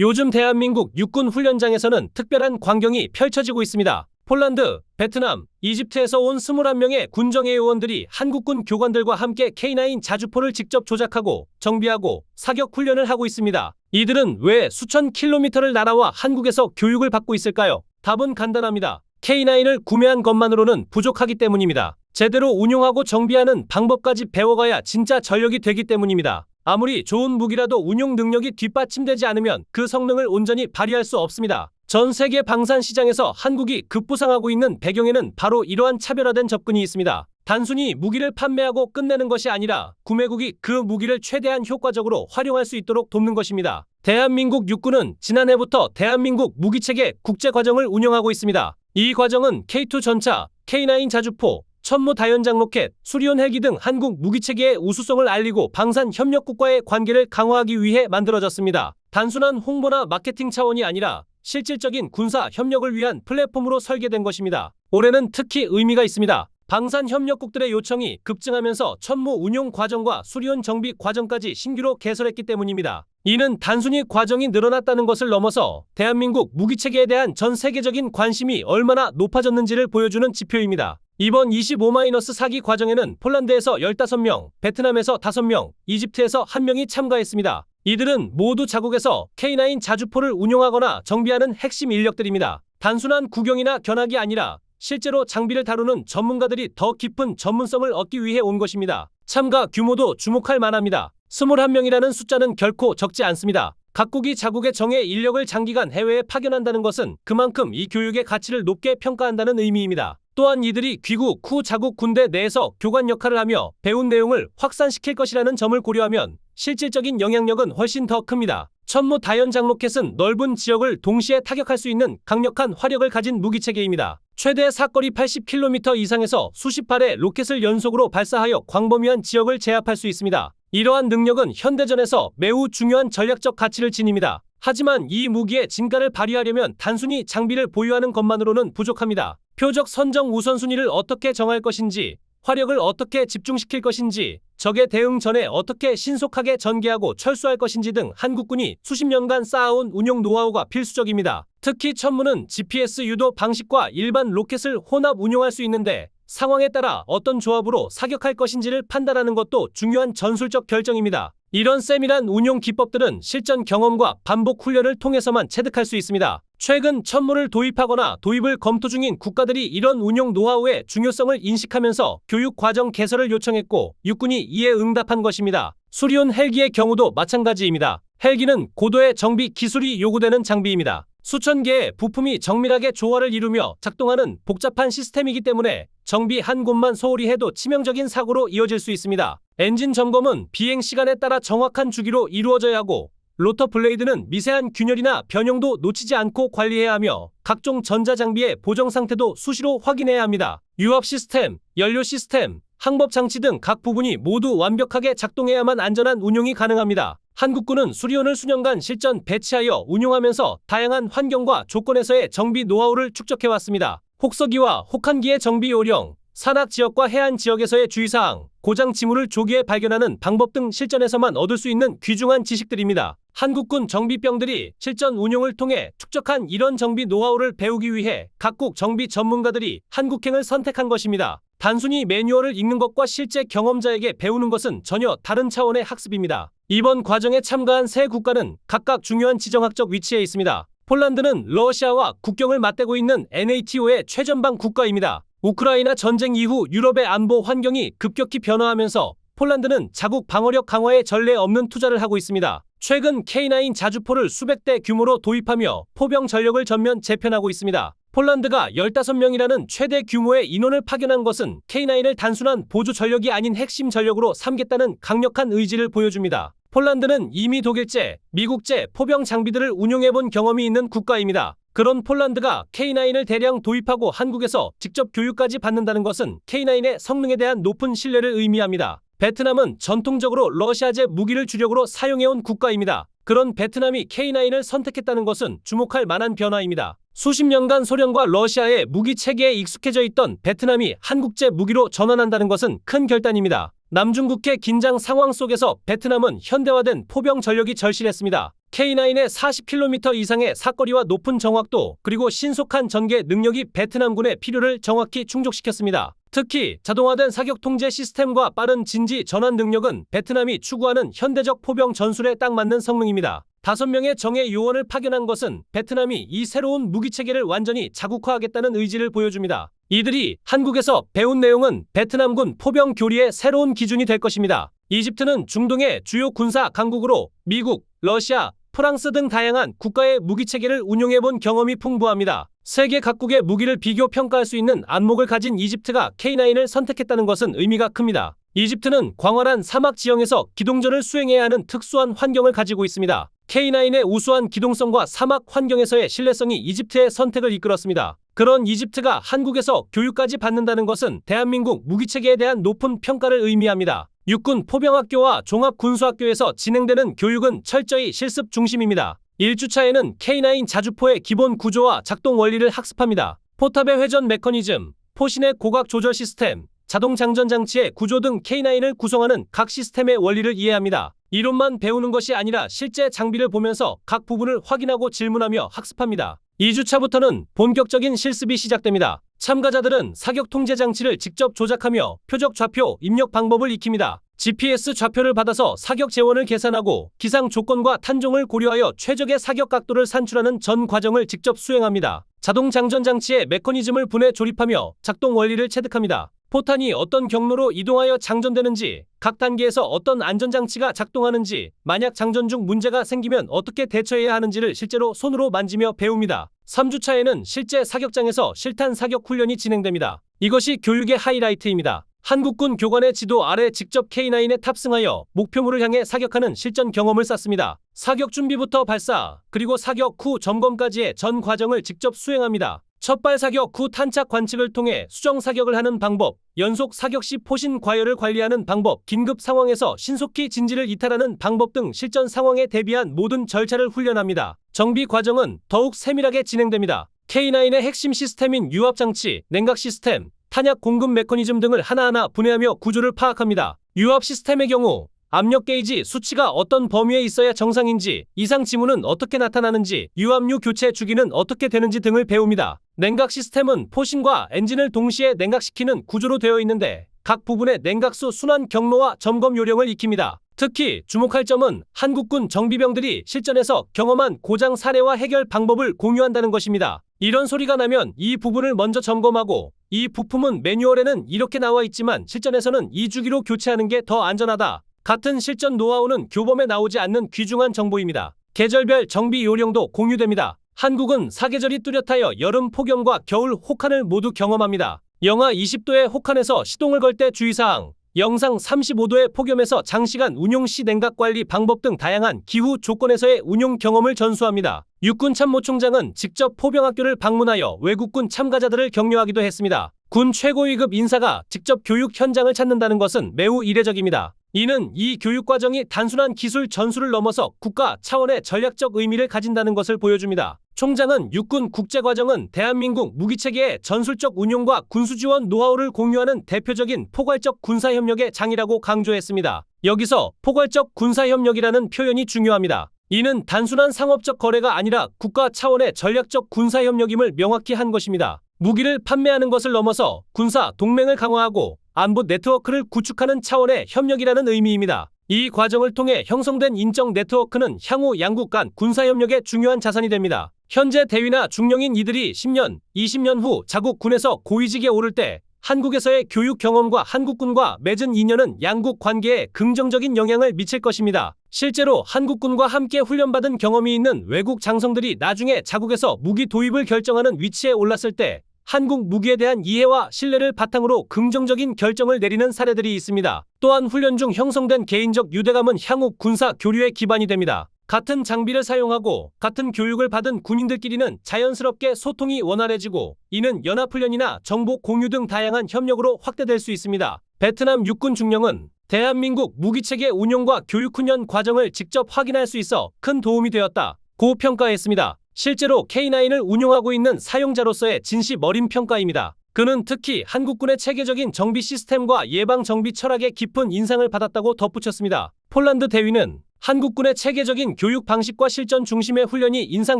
요즘 대한민국 육군 훈련장에서는 특별한 광경이 펼쳐지고 있습니다. 폴란드, 베트남, 이집트에서 온 21명의 군정예 요원들이 한국군 교관들과 함께 K9 자주포를 직접 조작하고 정비하고 사격 훈련을 하고 있습니다. 이들은 왜 수천 킬로미터를 날아와 한국에서 교육을 받고 있을까요? 답은 간단합니다. K9을 구매한 것만으로는 부족하기 때문입니다. 제대로 운용하고 정비하는 방법까지 배워가야 진짜 전력이 되기 때문입니다. 아무리 좋은 무기라도 운용 능력이 뒷받침되지 않으면 그 성능을 온전히 발휘할 수 없습니다. 전 세계 방산 시장에서 한국이 급부상하고 있는 배경에는 바로 이러한 차별화된 접근이 있습니다. 단순히 무기를 판매하고 끝내는 것이 아니라 구매국이 그 무기를 최대한 효과적으로 활용할 수 있도록 돕는 것입니다. 대한민국 육군은 지난해부터 대한민국 무기체계 국제과정을 운영하고 있습니다. 이 과정은 K2 전차, K9 자주포, 천무 다연장 로켓, 수리온 헬기 등 한국 무기체계의 우수성을 알리고 방산 협력국과의 관계를 강화하기 위해 만들어졌습니다. 단순한 홍보나 마케팅 차원이 아니라 실질적인 군사 협력을 위한 플랫폼으로 설계된 것입니다. 올해는 특히 의미가 있습니다. 방산 협력국들의 요청이 급증하면서 천무 운용 과정과 수리온 정비 과정까지 신규로 개설했기 때문입니다. 이는 단순히 과정이 늘어났다는 것을 넘어서 대한민국 무기체계에 대한 전 세계적인 관심이 얼마나 높아졌는지를 보여주는 지표입니다. 이번 25-4기 과정에는 폴란드에서 15명, 베트남에서 5명, 이집트에서 1명이 참가했습니다. 이들은 모두 자국에서 K9 자주포를 운용하거나 정비하는 핵심 인력들입니다. 단순한 구경이나 견학이 아니라 실제로 장비를 다루는 전문가들이 더 깊은 전문성을 얻기 위해 온 것입니다. 참가 규모도 주목할 만합니다. 21명이라는 숫자는 결코 적지 않습니다. 각국이 자국의 정예 인력을 장기간 해외에 파견한다는 것은 그만큼 이 교육의 가치를 높게 평가한다는 의미입니다. 또한 이들이 귀국 후 자국 군대 내에서 교관 역할을 하며 배운 내용을 확산시킬 것이라는 점을 고려하면 실질적인 영향력은 훨씬 더 큽니다. 천무 다연장 로켓은 넓은 지역을 동시에 타격할 수 있는 강력한 화력을 가진 무기체계입니다. 최대 사거리 80km 이상에서 수십 발의 로켓을 연속으로 발사하여 광범위한 지역을 제압할 수 있습니다. 이러한 능력은 현대전에서 매우 중요한 전략적 가치를 지닙니다. 하지만 이 무기의 진가를 발휘하려면 단순히 장비를 보유하는 것만으로는 부족합니다. 표적 선정 우선순위를 어떻게 정할 것인지, 화력을 어떻게 집중시킬 것인지, 적의 대응 전에 어떻게 신속하게 전개하고 철수할 것인지 등 한국군이 수십 년간 쌓아온 운용 노하우가 필수적입니다. 특히 천무는 GPS 유도 방식과 일반 로켓을 혼합 운용할 수 있는데 상황에 따라 어떤 조합으로 사격할 것인지를 판단하는 것도 중요한 전술적 결정입니다. 이런 세밀한 운용 기법들은 실전 경험과 반복 훈련을 통해서만 체득할 수 있습니다. 최근 천무를 도입하거나 도입을 검토 중인 국가들이 이런 운용 노하우의 중요성을 인식하면서 교육 과정 개설을 요청했고 육군이 이에 응답한 것입니다. 수리온 헬기의 경우도 마찬가지입니다. 헬기는 고도의 정비 기술이 요구되는 장비입니다. 수천 개의 부품이 정밀하게 조화를 이루며 작동하는 복잡한 시스템이기 때문에 정비 한 곳만 소홀히 해도 치명적인 사고로 이어질 수 있습니다. 엔진 점검은 비행 시간에 따라 정확한 주기로 이루어져야 하고 로터 블레이드는 미세한 균열이나 변형도 놓치지 않고 관리해야 하며 각종 전자장비의 보정 상태도 수시로 확인해야 합니다. 유압 시스템, 연료 시스템, 항법 장치 등 각 부분이 모두 완벽하게 작동해야만 안전한 운용이 가능합니다. 한국군은 수리온을 수년간 실전 배치하여 운용하면서 다양한 환경과 조건에서의 정비 노하우를 축적해왔습니다. 혹서기와 혹한기의 정비 요령, 산악 지역과 해안 지역에서의 주의사항, 고장 징후를 조기에 발견하는 방법 등 실전에서만 얻을 수 있는 귀중한 지식들입니다. 한국군 정비병들이 실전 운용을 통해 축적한 이런 정비 노하우를 배우기 위해 각국 정비 전문가들이 한국행을 선택한 것입니다. 단순히 매뉴얼을 읽는 것과 실제 경험자에게 배우는 것은 전혀 다른 차원의 학습입니다. 이번 과정에 참가한 세 국가는 각각 중요한 지정학적 위치에 있습니다. 폴란드는 러시아와 국경을 맞대고 있는 NATO의 최전방 국가입니다. 우크라이나 전쟁 이후 유럽의 안보 환경이 급격히 변화하면서 폴란드는 자국 방어력 강화에 전례 없는 투자를 하고 있습니다. 최근 K9 자주포를 수백 대 규모로 도입하며 포병 전력을 전면 재편하고 있습니다. 폴란드가 15명이라는 최대 규모의 인원을 파견한 것은 K9을 단순한 보조 전력이 아닌 핵심 전력으로 삼겠다는 강력한 의지를 보여줍니다. 폴란드는 이미 독일제, 미국제 포병 장비들을 운용해본 경험이 있는 국가입니다. 그런 폴란드가 K9을 대량 도입하고 한국에서 직접 교육까지 받는다는 것은 K9의 성능에 대한 높은 신뢰를 의미합니다. 베트남은 전통적으로 러시아제 무기를 주력으로 사용해온 국가입니다. 그런 베트남이 K9을 선택했다는 것은 주목할 만한 변화입니다. 수십 년간 소련과 러시아의 무기 체계에 익숙해져 있던 베트남이 한국제 무기로 전환한다는 것은 큰 결단입니다. 남중국해 긴장 상황 속에서 베트남은 현대화된 포병 전력이 절실했습니다. K9의 40km 이상의 사거리와 높은 정확도 그리고 신속한 전개 능력이 베트남군의 필요를 정확히 충족시켰습니다. 특히 자동화된 사격 통제 시스템과 빠른 진지 전환 능력은 베트남이 추구하는 현대적 포병 전술에 딱 맞는 성능입니다. 5명의 정예 요원을 파견한 것은 베트남이 이 새로운 무기체계를 완전히 자국화하겠다는 의지를 보여줍니다. 이들이 한국에서 배운 내용은 베트남군 포병 교리의 새로운 기준이 될 것입니다. 이집트는 중동의 주요 군사 강국으로 미국, 러시아, 프랑스 등 다양한 국가의 무기체계를 운용해본 경험이 풍부합니다. 세계 각국의 무기를 비교 평가할 수 있는 안목을 가진 이집트가 K9을 선택했다는 것은 의미가 큽니다. 이집트는 광활한 사막 지형에서 기동전을 수행해야 하는 특수한 환경을 가지고 있습니다. K9의 우수한 기동성과 사막 환경에서의 신뢰성이 이집트의 선택을 이끌었습니다. 그런 이집트가 한국에서 교육까지 받는다는 것은 대한민국 무기체계에 대한 높은 평가를 의미합니다. 육군 포병학교와 종합군수학교에서 진행되는 교육은 철저히 실습 중심입니다. 1주차에는 K9 자주포의 기본 구조와 작동 원리를 학습합니다. 포탑의 회전 메커니즘, 포신의 고각 조절 시스템, 자동 장전 장치의 구조 등 K9을 구성하는 각 시스템의 원리를 이해합니다. 이론만 배우는 것이 아니라 실제 장비를 보면서 각 부분을 확인하고 질문하며 학습합니다. 2주차부터는 본격적인 실습이 시작됩니다. 참가자들은 사격 통제 장치를 직접 조작하며 표적 좌표 입력 방법을 익힙니다. GPS 좌표를 받아서 사격 재원을 계산하고 기상 조건과 탄종을 고려하여 최적의 사격 각도를 산출하는 전 과정을 직접 수행합니다. 자동 장전 장치의 메커니즘을 분해 조립하며 작동 원리를 체득합니다. 포탄이 어떤 경로로 이동하여 장전되는지, 각 단계에서 어떤 안전장치가 작동하는지, 만약 장전 중 문제가 생기면 어떻게 대처해야 하는지를 실제로 손으로 만지며 배웁니다. 3주차에는 실제 사격장에서 실탄 사격 훈련이 진행됩니다. 이것이 교육의 하이라이트입니다. 한국군 교관의 지도 아래 직접 K9에 탑승하여 목표물을 향해 사격하는 실전 경험을 쌓습니다. 사격 준비부터 발사, 그리고 사격 후 점검까지의 전 과정을 직접 수행합니다. 첫발 사격 후 탄착 관측을 통해 수정 사격을 하는 방법, 연속 사격 시 포신 과열을 관리하는 방법, 긴급 상황에서 신속히 진지를 이탈하는 방법 등 실전 상황에 대비한 모든 절차를 훈련합니다. 정비 과정은 더욱 세밀하게 진행됩니다. K9의 핵심 시스템인 유압장치, 냉각 시스템, 탄약 공급 메커니즘 등을 하나하나 분해하며 구조를 파악합니다. 유압 시스템의 경우 압력 게이지 수치가 어떤 범위에 있어야 정상인지, 이상 징후는 어떻게 나타나는지, 유압류 교체 주기는 어떻게 되는지 등을 배웁니다. 냉각 시스템은 포신과 엔진을 동시에 냉각시키는 구조로 되어 있는데 각 부분의 냉각수 순환 경로와 점검 요령을 익힙니다. 특히 주목할 점은 한국군 정비병들이 실전에서 경험한 고장 사례와 해결 방법을 공유한다는 것입니다. 이런 소리가 나면 이 부분을 먼저 점검하고, 이 부품은 매뉴얼에는 이렇게 나와 있지만 실전에서는 이 주기로 교체하는 게 더 안전하다. 같은 실전 노하우는 교범에 나오지 않는 귀중한 정보입니다. 계절별 정비 요령도 공유됩니다. 한국은 사계절이 뚜렷하여 여름 폭염과 겨울 혹한을 모두 경험합니다. 영하 20도의 혹한에서 시동을 걸 때 주의사항, 영상 35도의 폭염에서 장시간 운용 시 냉각 관리 방법 등 다양한 기후 조건에서의 운용 경험을 전수합니다. 육군 참모총장은 직접 포병학교를 방문하여 외국군 참가자들을 격려하기도 했습니다. 군 최고위급 인사가 직접 교육 현장을 찾는다는 것은 매우 이례적입니다. 이는 이 교육 과정이 단순한 기술 전수를 넘어서 국가 차원의 전략적 의미를 가진다는 것을 보여줍니다. 총장은 육군 국제과정은 대한민국 무기체계의 전술적 운용과 군수지원 노하우를 공유하는 대표적인 포괄적 군사협력의 장이라고 강조했습니다. 여기서 포괄적 군사협력이라는 표현이 중요합니다. 이는 단순한 상업적 거래가 아니라 국가 차원의 전략적 군사협력임을 명확히 한 것입니다. 무기를 판매하는 것을 넘어서 군사 동맹을 강화하고 안보 네트워크를 구축하는 차원의 협력이라는 의미입니다. 이 과정을 통해 형성된 인적 네트워크는 향후 양국 간 군사협력의 중요한 자산이 됩니다. 현재 대위나 중령인 이들이 10년, 20년 후 자국 군에서 고위직에 오를 때 한국에서의 교육 경험과 한국군과 맺은 인연은 양국 관계에 긍정적인 영향을 미칠 것입니다. 실제로 한국군과 함께 훈련받은 경험이 있는 외국 장성들이 나중에 자국에서 무기 도입을 결정하는 위치에 올랐을 때 한국 무기에 대한 이해와 신뢰를 바탕으로 긍정적인 결정을 내리는 사례들이 있습니다. 또한 훈련 중 형성된 개인적 유대감은 향후 군사 교류의 기반이 됩니다. 같은 장비를 사용하고 같은 교육을 받은 군인들끼리는 자연스럽게 소통이 원활해지고, 이는 연합훈련이나 정보 공유 등 다양한 협력으로 확대될 수 있습니다. 베트남 육군 중령은 대한민국 무기체계 운용과 교육훈련 과정을 직접 확인할 수 있어 큰 도움이 되었다고 평가했습니다. 실제로 K9을 운용하고 있는 사용자로서의 진심 어린 평가입니다. 그는 특히 한국군의 체계적인 정비 시스템과 예방 정비 철학에 깊은 인상을 받았다고 덧붙였습니다. 폴란드 대위는 한국군의 체계적인 교육 방식과 실전 중심의 훈련이 인상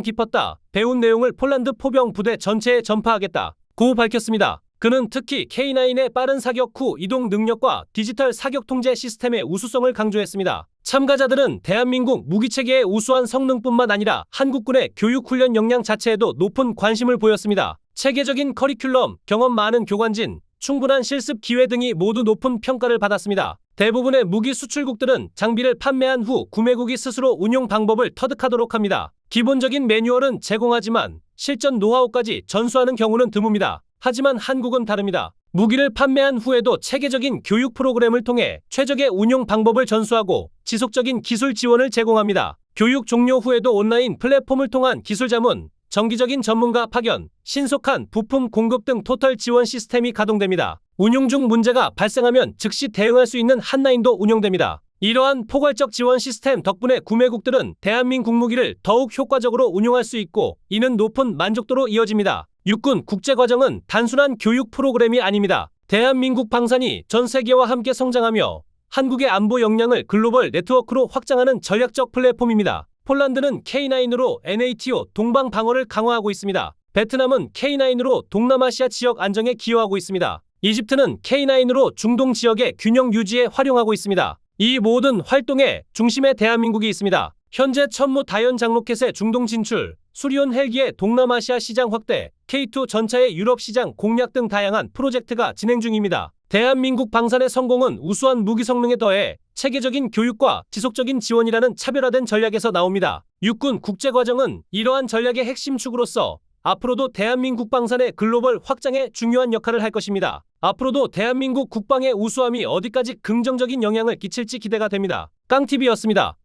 깊었다. 배운 내용을 폴란드 포병 부대 전체에 전파하겠다. 고 밝혔습니다. 그는 특히 K9의 빠른 사격 후 이동 능력과 디지털 사격 통제 시스템의 우수성을 강조했습니다. 참가자들은 대한민국 무기체계의 우수한 성능뿐만 아니라 한국군의 교육훈련 역량 자체에도 높은 관심을 보였습니다. 체계적인 커리큘럼, 경험 많은 교관진, 충분한 실습 기회 등이 모두 높은 평가를 받았습니다. 대부분의 무기 수출국들은 장비를 판매한 후 구매국이 스스로 운용 방법을 터득하도록 합니다. 기본적인 매뉴얼은 제공하지만 실전 노하우까지 전수하는 경우는 드뭅니다. 하지만 한국은 다릅니다. 무기를 판매한 후에도 체계적인 교육 프로그램을 통해 최적의 운용 방법을 전수하고 지속적인 기술 지원을 제공합니다. 교육 종료 후에도 온라인 플랫폼을 통한 기술 자문, 정기적인 전문가 파견, 신속한 부품 공급 등 토털 지원 시스템이 가동됩니다. 운용 중 문제가 발생하면 즉시 대응할 수 있는 핫라인도 운영됩니다. 이러한 포괄적 지원 시스템 덕분에 구매국들은 대한민국 무기를 더욱 효과적으로 운용할 수 있고 이는 높은 만족도로 이어집니다. 육군 국제과정은 단순한 교육 프로그램이 아닙니다. 대한민국 방산이 전 세계와 함께 성장하며 한국의 안보 역량을 글로벌 네트워크로 확장하는 전략적 플랫폼입니다. 폴란드는 K9으로 NATO 동방 방어를 강화하고 있습니다. 베트남은 K9으로 동남아시아 지역 안정에 기여하고 있습니다. 이집트는 K9으로 중동 지역의 균형 유지에 활용하고 있습니다. 이 모든 활동의 중심에 대한민국이 있습니다. 현재 천무 다연 장로켓의 중동 진출, 수리온 헬기의 동남아시아 시장 확대, K2 전차의 유럽 시장 공략 등 다양한 프로젝트가 진행 중입니다. 대한민국 방산의 성공은 우수한 무기 성능에 더해 체계적인 교육과 지속적인 지원이라는 차별화된 전략에서 나옵니다. 육군 국제과정은 이러한 전략의 핵심 축으로서 앞으로도 대한민국 방산의 글로벌 확장에 중요한 역할을 할 것입니다. 앞으로도 대한민국 국방의 우수함이 어디까지 긍정적인 영향을 끼칠지 기대가 됩니다. 깡TV였습니다.